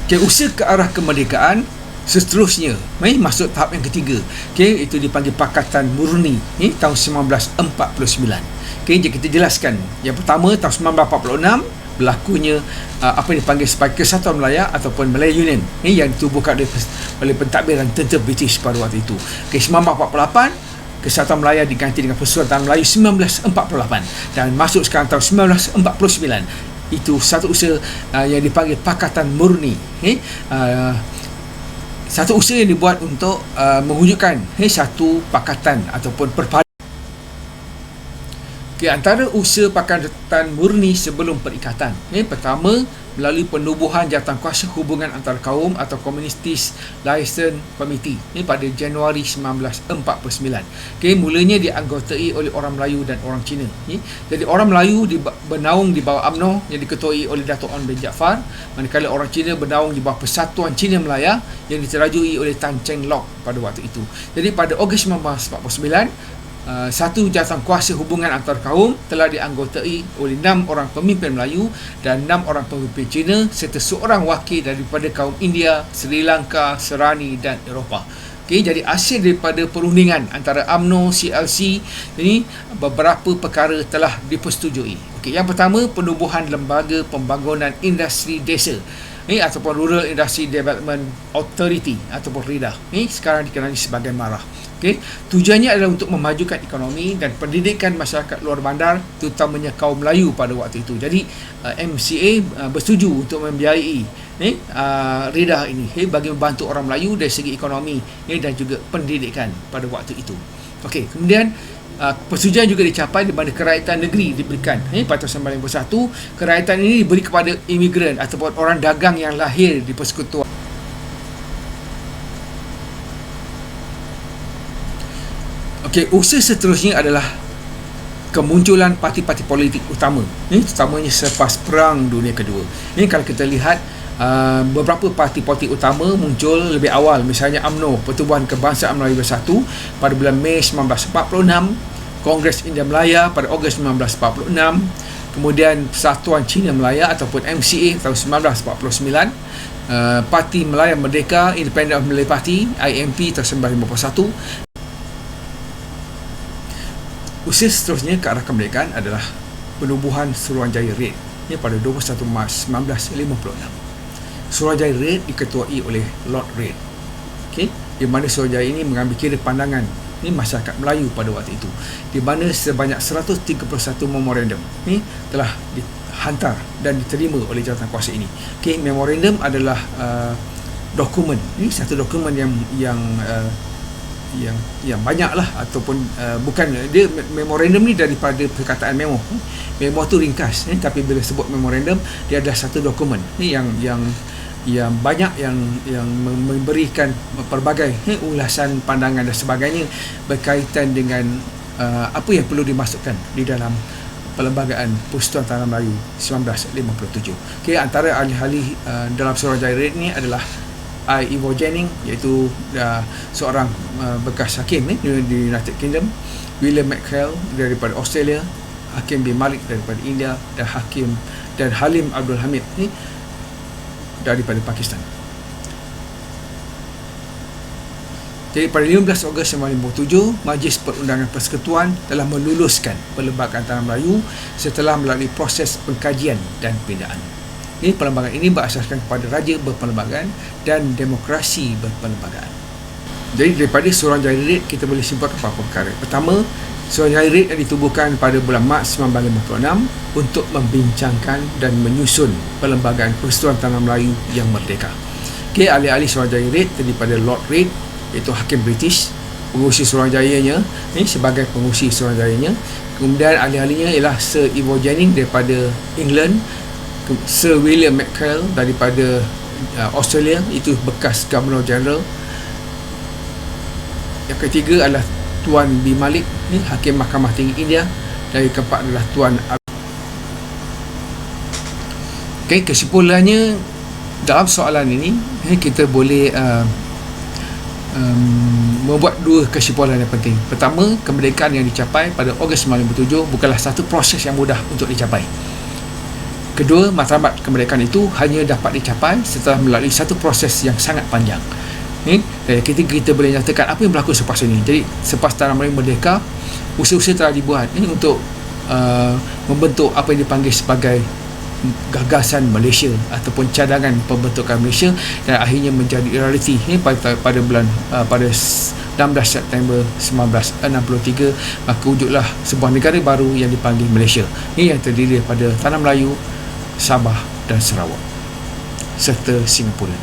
Okay, usaha ke arah kemerdekaan seterusnya masuk tahap yang ketiga. Okay, itu dipanggil Pakatan Murni tahun 1949. Okay, jadi kita jelaskan. Yang pertama tahun 1946 berlakunya apa yang dipanggil sebagai Kesatuan Melaya ataupun Malaya Union yang ditubuhkan oleh pentadbiran tentera British pada waktu itu. Okay, 1948 Kesatuan Melaya diganti dengan Persatuan Tanah Melayu 1948 dan masuk sekarang tahun 1949. Itu satu usaha yang dipanggil Pakatan Murni. Satu usaha yang dibuat untuk mewujudkan satu pakatan ataupun perpaduan. Antara usaha Pakatan Murni sebelum perikatan, pertama melalui penubuhan jawatankuasa hubungan antara kaum atau Communities Liaison Committee pada Januari 1949. Mulanya dianggotai oleh orang Melayu dan orang Cina. Jadi orang Melayu bernaung di bawah UMNO yang diketuai oleh Dato' Onn bin Jaafar, manakala orang Cina bernaung di bawah Persatuan Cina Melaya yang diterajui oleh Tan Cheng Lock pada waktu itu. Jadi pada Ogos 1949, satu jawatankuasa hubungan antar kaum telah dianggotai oleh 6 orang pemimpin Melayu dan 6 orang pemimpin Cina serta seorang wakil daripada kaum India, Sri Lanka, Serani dan Eropah. Jadi hasil daripada perundingan antara UMNO, CLC ini beberapa perkara telah dipersetujui. Yang pertama, penubuhan Lembaga Pembangunan Industri Desa ataupun Rural Industry Development Authority ataupun RIDA. Sekarang dikenali sebagai MARA. Tujuannya adalah untuk memajukan ekonomi dan pendidikan masyarakat luar bandar, terutamanya kaum Melayu pada waktu itu. Jadi MCA bersetuju untuk membiayai RIDA ini bagi membantu orang Melayu dari segi ekonomi dan juga pendidikan pada waktu itu. Kemudian persetujuan juga dicapai di mana kerakyatan negeri diberikan pada tahun 1991. Kerakyatan ini diberi kepada imigran ataupun orang dagang yang lahir di persekutuan. Usaha seterusnya adalah kemunculan parti-parti politik utama, terutamanya selepas Perang Dunia Kedua. Kalau kita lihat beberapa parti politik utama muncul lebih awal, misalnya UMNO, Pertubuhan Kebangsaan Melayu Bersatu pada bulan Mei 1946, Kongres India Melaya pada Ogos 1946, kemudian Persatuan Cina Melaya ataupun MCA tahun 1949, Parti Melayu Merdeka Independent of Malay Party IMP tahun 1951. Usaha seterusnya ke arah kemerdekaan adalah penubuhan Suruhanjaya Red pada 21 Mac 1956. Suruhanjaya Red diketuai oleh Lord Red, di mana Suruhanjaya ini mengambil kira pandangan masyarakat Melayu pada waktu itu, di mana sebanyak 131 memorandum telah dihantar dan diterima oleh jawatankuasa ini. Memorandum adalah dokumen, satu dokumen yang banyak lah, ataupun bukan dia memorandum ni daripada perkataan memo. Memo tu ringkas, tapi bila sebut memorandum dia adalah satu dokumen yang banyak yang memberikan pelbagai ulasan, pandangan dan sebagainya berkaitan dengan apa yang perlu dimasukkan di dalam Perlembagaan Persekutuan Tanah Melayu 1957. Antara ahli-ahli dalam Suruhanjaya Red ni adalah Ivo Jennings, iaitu seorang bekas hakim di United Kingdom, William McHale daripada Australia, Hakim bin Malik daripada India, dan Halim Abdul Hamid daripada Pakistan. Jadi pada 15 Ogos 1957, Majlis Perundangan Persekutuan telah meluluskan Perlembagaan Tanah Melayu setelah melalui proses pengkajian dan pindaan. Perlembagaan ini berasaskan kepada raja berperlembagaan dan demokrasi berperlembagaan. Jadi daripada Suruhanjaya Red kita boleh simpulkan beberapa perkara. Pertama, Suruhanjaya Red yang ditubuhkan pada bulan Mac 1956 untuk membincangkan dan menyusun Perlembagaan Persekutuan Tanah Melayu yang merdeka. Ahli-ahli Suruhanjaya Red terdiri pada Lord Red, iaitu hakim British, pengurusi Suruhanjayanya sebagai pengurusi Suruhanjayanya. Kemudian ahli-ahlinya ialah Sir Ivo Jennings daripada England, Sir William McHale daripada Australia, itu bekas Governor General. Yang ketiga adalah Tuan B. Malik, Hakim Mahkamah Tinggi India. Dan yang keempat adalah Tuan kesimpulannya dalam soalan ini kita boleh membuat dua kesimpulan yang penting. Pertama, kemerdekaan yang dicapai pada Ogos 1957 bukanlah satu proses yang mudah untuk dicapai. Kedua, matlamat kemerdekaan itu hanya dapat dicapai setelah melalui satu proses yang sangat panjang. Kita boleh nyatakan apa yang berlaku selepas ini. Jadi selepas Tanah Melayu merdeka, usaha-usaha telah dibuat untuk membentuk apa yang dipanggil sebagai gagasan Malaysia ataupun cadangan pembentukan Malaysia, dan akhirnya menjadi realiti pada bulan pada 16 September 1963, maka wujudlah sebuah negara baru yang dipanggil Malaysia. Ini yang terdiri daripada Tanah Melayu, Sabah dan Sarawak serta Singapura.